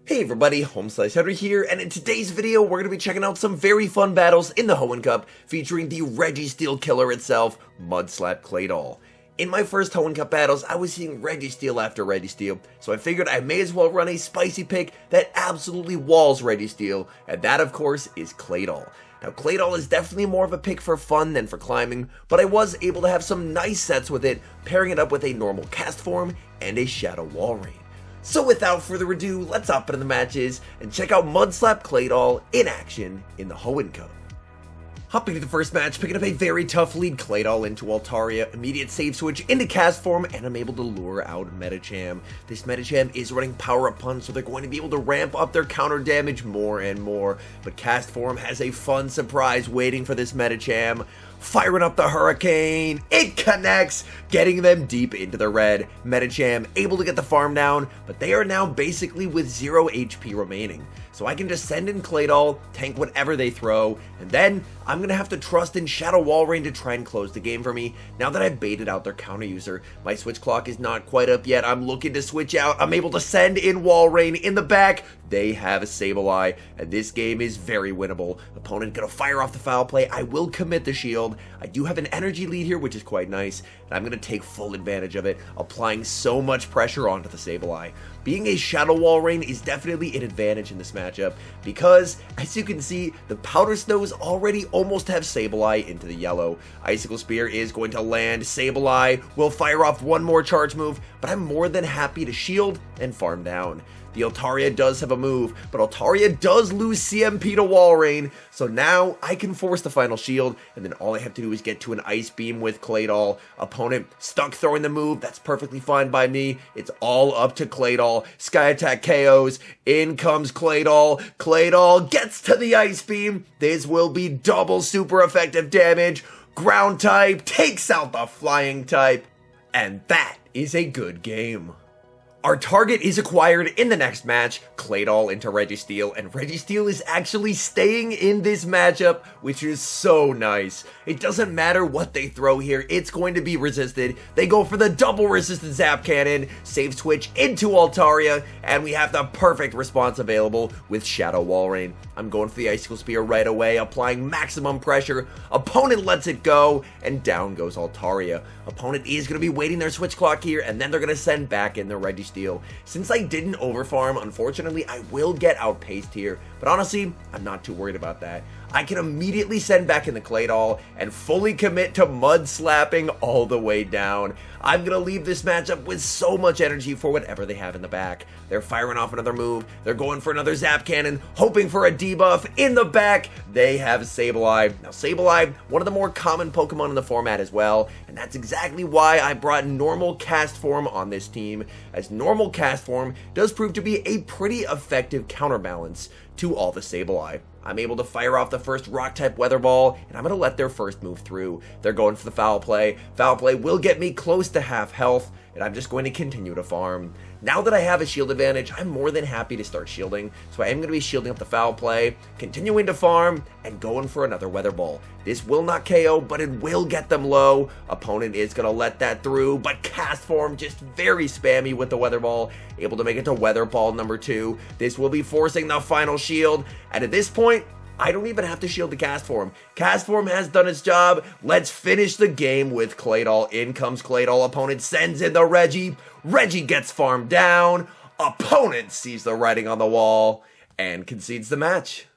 Hey everybody, HomeSliceHenry here, and in today's video we're going to be checking out some very fun battles in the HOENN Cup featuring the REGISTEEL killer itself, Mudslap CLAYDOL. In my first HOENN Cup battles, I was seeing REGISTEEL after REGISTEEL, so I figured I may as well run a spicy pick that absolutely walls REGISTEEL, and that of course is CLAYDOL. Now CLAYDOL is definitely more of a pick for fun than for climbing, but I was able to have some nice sets with it, pairing it up with a normal cast form and a shadow wall rain. So without further ado, let's hop into the matches and check out Mudslap CLAYDOL in action in the HOENN Cup. Hopping to the first match, picking up a very tough lead CLAYDOL into Altaria, immediate save switch into cast form, and I'm able to lure out Medicham. This Medicham is running power up punch, so they're going to be able to ramp up their counter damage more and more, but cast form has a fun surprise waiting for this Medicham. Firing up the Hurricane, it connects, getting them deep into the red. Medicham able to get the farm down, but they are now basically with 0 HP remaining. So I can just send in CLAYDOL, tank whatever they throw, and then I'm going to have to trust in Shadow Wall Rain to try and close the game for me now that I've baited out their counter user. My switch clock is not quite up yet, I'm looking to switch out, I'm able to send in Wall Rain in the back. They have a Sableye, and this game is very winnable. Opponent gonna fire off the foul play, I will commit the shield. I do have an energy lead here, which is quite nice, and I'm gonna take full advantage of it, applying so much pressure onto the Sableye. Being a Shadow Wall Rain is definitely an advantage in this matchup, because, as you can see, the Powder Snows already almost have Sableye into the yellow. Icicle Spear is going to land, Sableye will fire off one more charge move, but I'm more than happy to shield and farm down. The Altaria does have a move, but Altaria does lose CMP to Wall Rain, so now I can force the final shield, and then all I have to do is get to an Ice Beam with CLAYDOL. Opponent stuck throwing the move, that's perfectly fine by me. It's all up to CLAYDOL. Sky Attack KOs, in comes CLAYDOL. CLAYDOL gets to the Ice Beam. This will be double super effective damage. Ground type takes out the flying type, and that is a good game. Our target is acquired in the next match, CLAYDOL into REGISTEEL, and REGISTEEL is actually staying in this matchup, which is so nice. It doesn't matter what they throw here, it's going to be resisted. They go for the double resisted Zap Cannon, save switch into Altaria, and we have the perfect response available with Shadow Wall Rain. I'm going for the Icicle Spear right away, applying maximum pressure. Opponent lets it go, and down goes Altaria. Opponent is going to be waiting their switch clock here, and then they're going to send back in the REGISTEEL. Since I didn't overfarm, unfortunately, I will get outpaced here, but honestly, I'm not too worried about that. I can immediately send back in the CLAYDOL and fully commit to mud slapping all the way down. I'm going to leave this matchup with so much energy for whatever they have in the back. They're firing off another move. They're going for another Zap Cannon, hoping for a debuff. In the back, they have Sableye. Now, Sableye, one of the more common Pokemon in the format as well, and that's exactly why I brought normal cast form on this team, as normal cast form does prove to be a pretty effective counterbalance to all the Sableye. I'm able to fire off the first Rock-type Weather Ball, and I'm going to let their first move through. They're going for the Foul Play. Foul Play will get me close to half health, and I'm just going to continue to farm. Now that I have a shield advantage, I'm more than happy to start shielding, so I am going to be shielding up the Foul Play, continuing to farm, and going for another Weather Ball. This will not KO, but it will get them low. Opponent is going to let that through, but cast form just very spammy with the Weather Ball, able to make it to Weather Ball number 2. This will be forcing the final shield, and at this point, I don't even have to shield the cast form. Cast form has done its job. Let's finish the game with CLAYDOL. In comes CLAYDOL. Opponent sends in the Reggie. Reggie gets farmed down. Opponent sees the writing on the wall and concedes the match.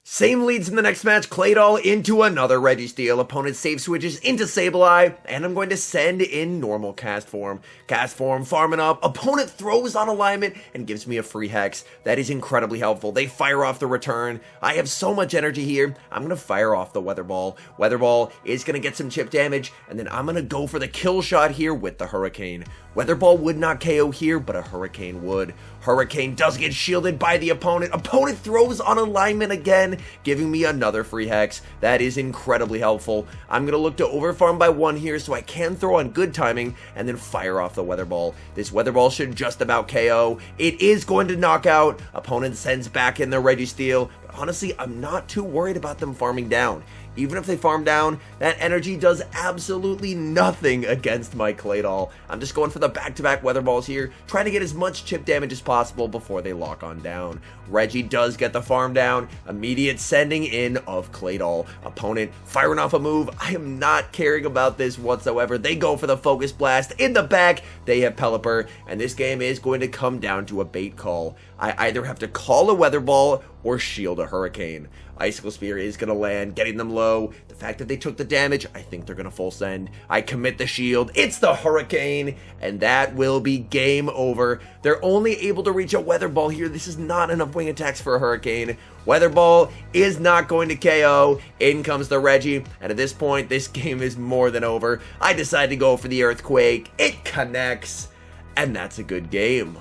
Same leads in the next match, CLAYDOL into another REGISTEEL. Opponent save switches into Sableye, and I'm going to send in normal cast form. Cast form farming up, opponent throws on alignment and gives me a free hex. That is incredibly helpful. They fire off the return. I have so much energy here, I'm going to fire off the Weather Ball. Weather Ball is going to get some chip damage, and then I'm going to go for the kill shot here with the Hurricane. Weather Ball would not KO here, but a Hurricane would. Hurricane does get shielded by the opponent. Opponent throws on alignment again, giving me another free hex. That is incredibly helpful. I'm going to look to overfarm by 1 here so I can throw on good timing and then fire off the Weather Ball. This Weather Ball should just about KO. It is going to knock out. Opponent sends back in the REGISTEEL. Honestly, I'm not too worried about them farming down. Even if they farm down, that energy does absolutely nothing against my CLAYDOL. I'm just going for the back-to-back weather balls here, trying to get as much chip damage as possible before they lock on down. Reggie does get the farm down, immediate sending in of CLAYDOL. Opponent firing off a move. I am not caring about this whatsoever. They go for the focus blast in the back. They have Pelipper, and this game is going to come down to a bait call. I either have to call a weather ball or shield a hurricane. Icicle Spear is going to land, getting them low. The fact that they took the damage, I think they're going to full send. I commit the shield. It's the hurricane, and that will be game over. They're only able to reach a weather ball here. This is not enough wing attacks for a hurricane. Weather ball is not going to KO. In comes the Reggie, and at this point, this game is more than over. I decide to go for the earthquake. It connects, and that's a good game.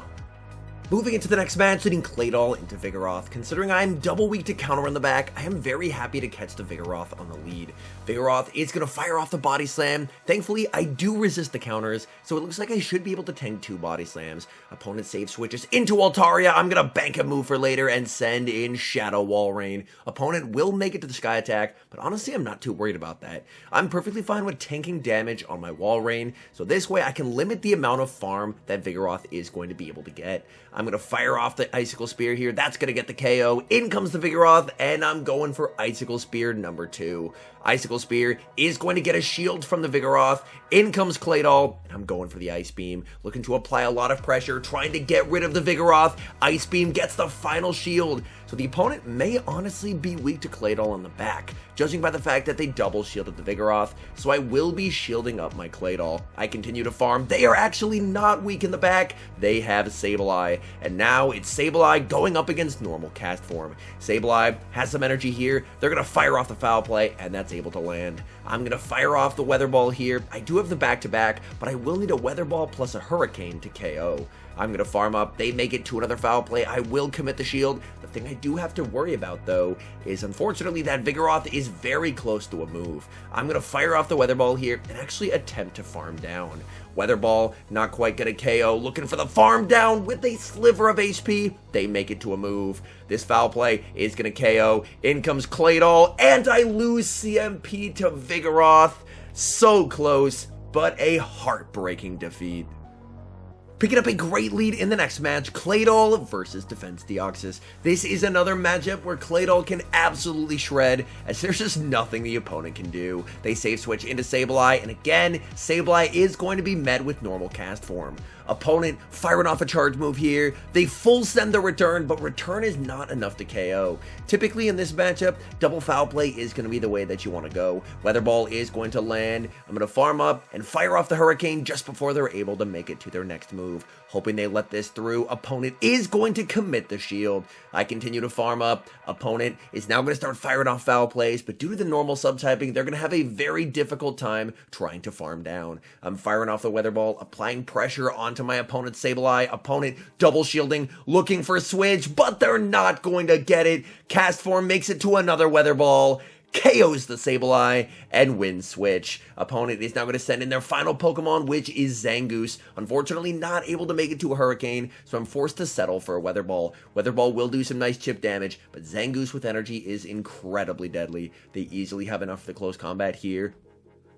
Moving into the next match, leading CLAYDOL into Vigoroth. Considering I'm double weak to counter on the back, I am very happy to catch the Vigoroth on the lead. Vigoroth is going to fire off the body slam. Thankfully, I do resist the counters, so it looks like I should be able to tank 2 body slams. Opponent save switches into Altaria. I'm going to bank a move for later and send in Shadow Wall Rain. Opponent will make it to the Sky Attack, but honestly, I'm not too worried about that. I'm perfectly fine with tanking damage on my Wall Rain, so this way I can limit the amount of farm that Vigoroth is going to be able to get. I'm going to fire off the Icicle Spear here. That's going to get the KO. In comes the Vigoroth, and I'm going for Icicle Spear number 2. Icicle Spear is going to get a shield from the Vigoroth. In comes CLAYDOL, and I'm going for the Ice Beam. Looking to apply a lot of pressure, trying to get rid of the Vigoroth. Ice Beam gets the final shield. So the opponent may honestly be weak to CLAYDOL on the back, judging by the fact that they double shielded the Vigoroth, so I will be shielding up my CLAYDOL. I continue to farm. They are actually not weak in the back. They have Sableye, and now it's Sableye going up against normal cast form. Sableye has some energy here. They're going to fire off the foul play, and that's able to land. I'm going to fire off the weather ball here. I do have the back-to-back, but I will need a weather ball plus a hurricane to KO. I'm going to farm up. They make it to another foul play. I will commit the shield. The thing I do have to worry about, though, is unfortunately that Vigoroth is very close to a move. I'm going to fire off the weather ball here and actually attempt to farm down. Weather ball, not quite going to KO. Looking for the farm down with a sliver of HP. They make it to a move. This foul play is going to KO. In comes CLAYDOL, and I lose CMP to Vigoroth. So close, but a heartbreaking defeat. Picking up a great lead in the next match, CLAYDOL versus Defense Deoxys. This is another matchup where CLAYDOL can absolutely shred, as there's just nothing the opponent can do. They save switch into Sableye, and again, Sableye is going to be met with normal cast form. Opponent firing off a charge move here. They full send the return, but return is not enough to KO. Typically in this matchup, double foul play is going to be the way that you want to go. Weather ball is going to land. I'm going to farm up and fire off the hurricane just before they're able to make it to their next move. Hoping they let this through. Opponent is going to commit the shield. I continue to farm up. Opponent is now going to start firing off foul plays, but due to the normal subtyping, they're going to have a very difficult time trying to farm down. I'm firing off the weather ball, applying pressure onto my opponent's Sableye. Opponent double shielding, looking for a switch, but they're not going to get it. Cast form makes it to another weather ball. KOs the Sableye, and wins switch. Opponent is now going to send in their final Pokemon, which is Zangoose. Unfortunately, not able to make it to a Hurricane, so I'm forced to settle for a Weather Ball. Weather Ball will do some nice chip damage, but Zangoose with energy is incredibly deadly. They easily have enough for the close combat here.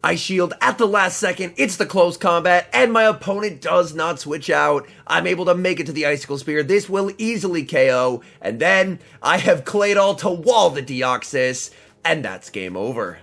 I shield at the last second, it's the close combat, and my opponent does not switch out. I'm able to make it to the Icicle Spear. This will easily KO, and then I have CLAYDOL to wall the Deoxys, and that's game over.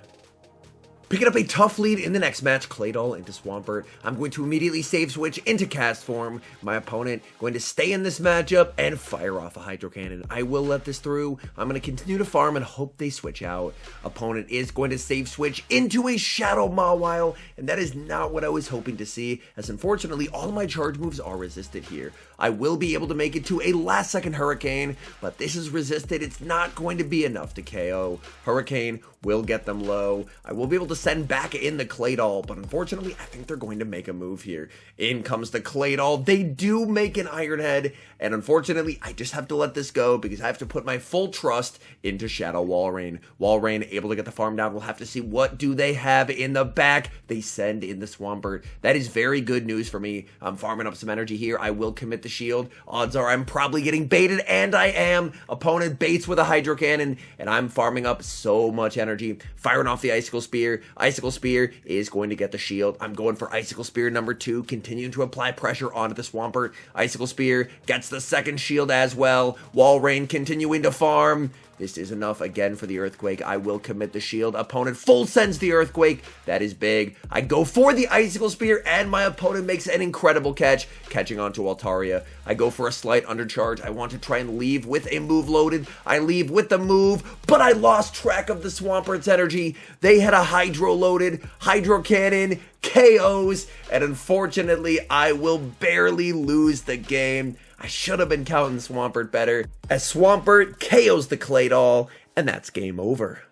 Picking up a tough lead in the next match, CLAYDOL into Swampert. I'm going to immediately save switch into cast form. My opponent going to stay in this matchup and fire off a Hydro Cannon. I will let this through. I'm going to continue to farm and hope they switch out. Opponent is going to save switch into a Shadow Mawile, and that is not what I was hoping to see, as unfortunately all of my charge moves are resisted here. I will be able to make it to a last second Hurricane, but this is resisted. It's not going to be enough to KO. Hurricane will get them low. I will be able to send back in the CLAYDOL, but unfortunately, I think they're going to make a move here. In comes the CLAYDOL. They do make an Iron Head, and unfortunately, I just have to let this go because I have to put my full trust into Shadow Walrein. Walrein able to get the farm down. We'll have to see what do they have in the back. They send in the Swampert. That is very good news for me. I'm farming up some energy here. I will commit the shield. Odds are I'm probably getting baited, and I am. Opponent baits with a Hydro Cannon, and I'm farming up so much energy. Firing off the Icicle Spear. Icicle Spear is going to get the shield. I'm going for Icicle Spear number 2, continuing to apply pressure onto the Swampert. Icicle Spear gets the second shield as well. Walrein continuing to farm. This is enough again for the Earthquake. I will commit the shield. Opponent full sends the Earthquake. That is big. I go for the Icicle Spear, and my opponent makes an incredible catch, catching onto Altaria. I go for a slight undercharge. I want to try and leave with a move loaded. I leave with the move, but I lost track of the Swampert's energy. They had a Hydro loaded, Hydro Cannon, KOs, and unfortunately, I will barely lose the game. I should have been counting Swampert better, as Swampert KOs the Claydol, and that's game over.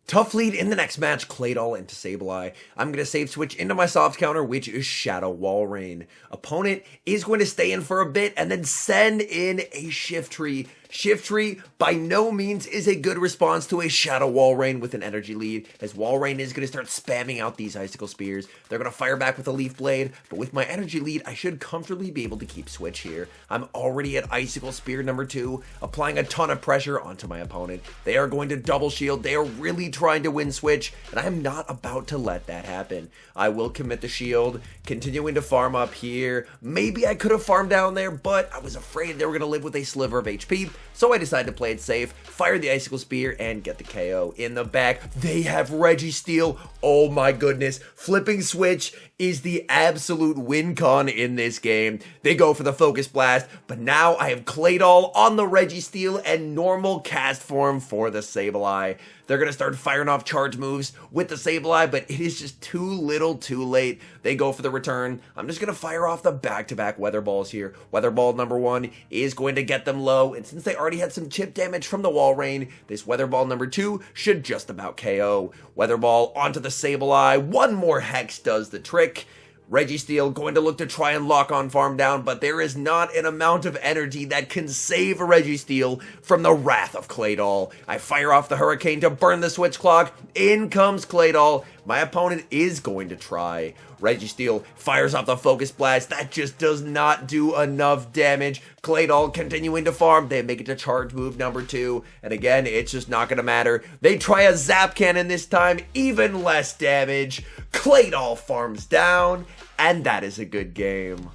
Tough lead in the next match, Claydol into Sableye. I'm going to save switch into my soft counter, which is Shadow Walrein. Opponent is going to stay in for a bit and then send in a Shiftry. Shiftry by no means is a good response to a Shadow Walrein with an energy lead, as Walrein is going to start spamming out these Icicle Spears. They're going to fire back with a Leaf Blade, but with my energy lead, I should comfortably be able to keep switch here. I'm already at Icicle Spear number 2, applying a ton of pressure onto my opponent. They are going to double shield. They are really trying to win switch, and I am not about to let that happen. I will commit the shield, continuing to farm up here. Maybe I could have farmed down there, but I was afraid they were going to live with a sliver of HP. So I decided to play it safe, fire the Icicle Spear, and get the KO. In the back, they have Registeel. Oh my goodness. Flipping switch is the absolute win con in this game. They go for the Focus Blast, but now I have Claydol on the Registeel and normal cast form for the Sableye. They're going to start firing off charge moves with the Sableye, but it is just too little too late. They go for the return. I'm just going to fire off the back-to-back Weather Balls here. Weather Ball number 1 is going to get them low, and since they already had some chip damage from the Walrein, this Weather Ball number 2 should just about KO. Weather Ball onto the Sableye. One more Hex does the trick. Registeel going to look to try and lock on farm down, but there is not an amount of energy that can save Registeel from the wrath of Claydol. I fire off the Hurricane to burn the switch clock. In comes Claydol. My opponent is going to try. Registeel fires off the Focus Blast. That just does not do enough damage. Claydol continuing to farm. They make it to charge move number 2. And again, it's just not going to matter. They try a Zap Cannon this time. Even less damage. Claydol farms down. And that is a good game.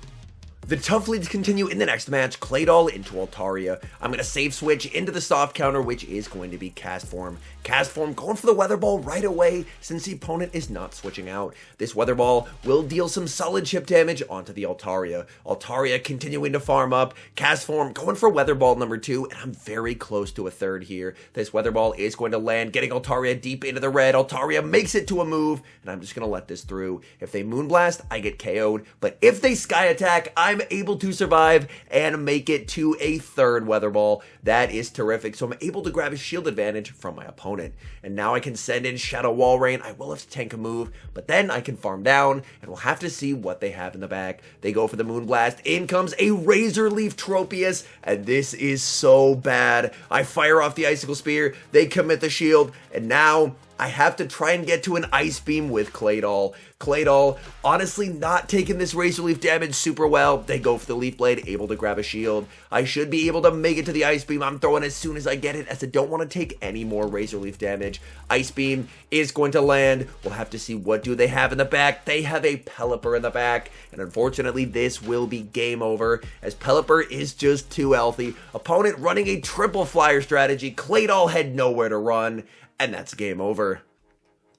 The tough leads continue in the next match, Claydol into Altaria. I'm going to save switch into the soft counter, which is going to be Cast Form. Cast Form going for the Weather Ball right away since the opponent is not switching out. This Weather Ball will deal some solid chip damage onto the Altaria. Altaria continuing to farm up. Cast Form going for Weather Ball number 2, and I'm very close to a third here. This Weather Ball is going to land, getting Altaria deep into the red. Altaria makes it to a move, and I'm just going to let this through. If they Moonblast, I get KO'd, but if they Sky Attack, I'm able to survive and make it to a third Weather Ball. That is terrific, so I'm able to grab a shield advantage from my opponent. And now I can send in Shadow Walrein. I will have to tank a move, but then I can farm down, and we'll have to see what they have in the back. They go for the Moonblast. In comes a Razor Leaf Tropius, and this is so bad. I fire off the Icicle Spear. They commit the shield, and now I have to try and get to an Ice Beam with Claydol. Claydol, honestly not taking this Razor Leaf damage super well. They go for the Leaf Blade, able to grab a shield. I should be able to make it to the Ice Beam. I'm throwing as soon as I get it, as I don't want to take any more Razor Leaf damage. Ice Beam is going to land. We'll have to see what do they have in the back. They have a Pelipper in the back, and unfortunately this will be game over, as Pelipper is just too healthy. Opponent running a triple flyer strategy. Claydol had nowhere to run, and that's game over.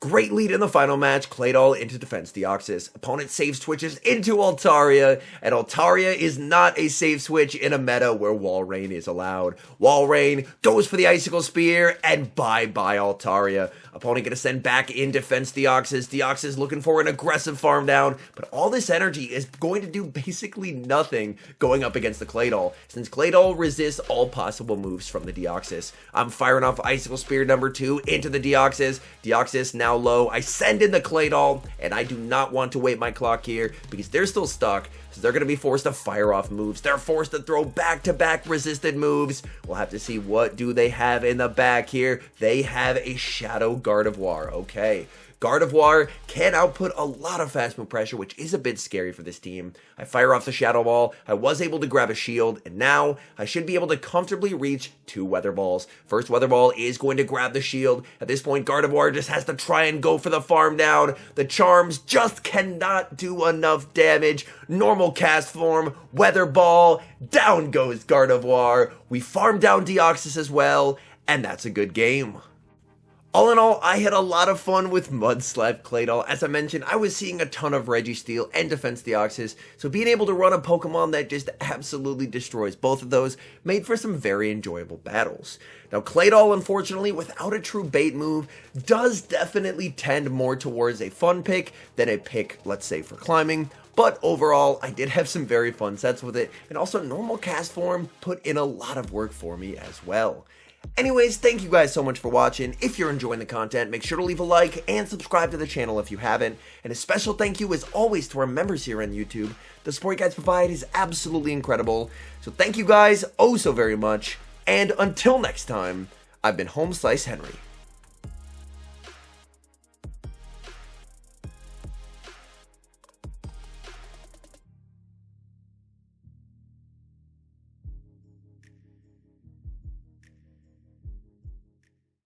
Great lead in the final match, Claydol into Defense Deoxys. Opponent save switches into Altaria, and Altaria is not a save switch in a meta where Walrein is allowed. Walrein goes for the Icicle Spear, and bye-bye Altaria. Opponent gonna send back in Defense Deoxys. Deoxys looking for an aggressive farm down, but all this energy is going to do basically nothing going up against the Claydol, since Claydol resists all possible moves from the Deoxys. I'm firing off Icicle Spear number 2 into the Deoxys. Deoxys now low. I send in the Claydol, and I do not want to wait my clock here because they're still stuck, so they're going to be forced to fire off moves. They're forced to throw back-to-back resisted moves. We'll have to see what do they have in the back here. They have a Shadow Gardevoir. Okay. Gardevoir can output a lot of fast move pressure, which is a bit scary for this team. I fire off the Shadow Ball, I was able to grab a shield, and now I should be able to comfortably reach 2 Weather Balls. First Weather Ball is going to grab the shield. At this point, Gardevoir just has to try and go for the farm down. The Charms just cannot do enough damage. Normal cast form, Weather Ball, down goes Gardevoir. We farm down Deoxys as well, and that's a good game. All in all, I had a lot of fun with Mudslap Claydol. As I mentioned, I was seeing a ton of Registeel and Defense Deoxys, so being able to run a Pokemon that just absolutely destroys both of those made for some very enjoyable battles. Now, Claydol, unfortunately, without a true bait move, does definitely tend more towards a fun pick than a pick, let's say, for climbing. But overall, I did have some very fun sets with it, and also normal cast form put in a lot of work for me as well. Anyways, thank you guys so much for watching. If you're enjoying the content, make sure to leave a like and subscribe to the channel if you haven't. And a special thank you as always to our members here on YouTube. The support you guys provide is absolutely incredible. So thank you guys oh so very much. And until next time, I've been HomeSliceHenry.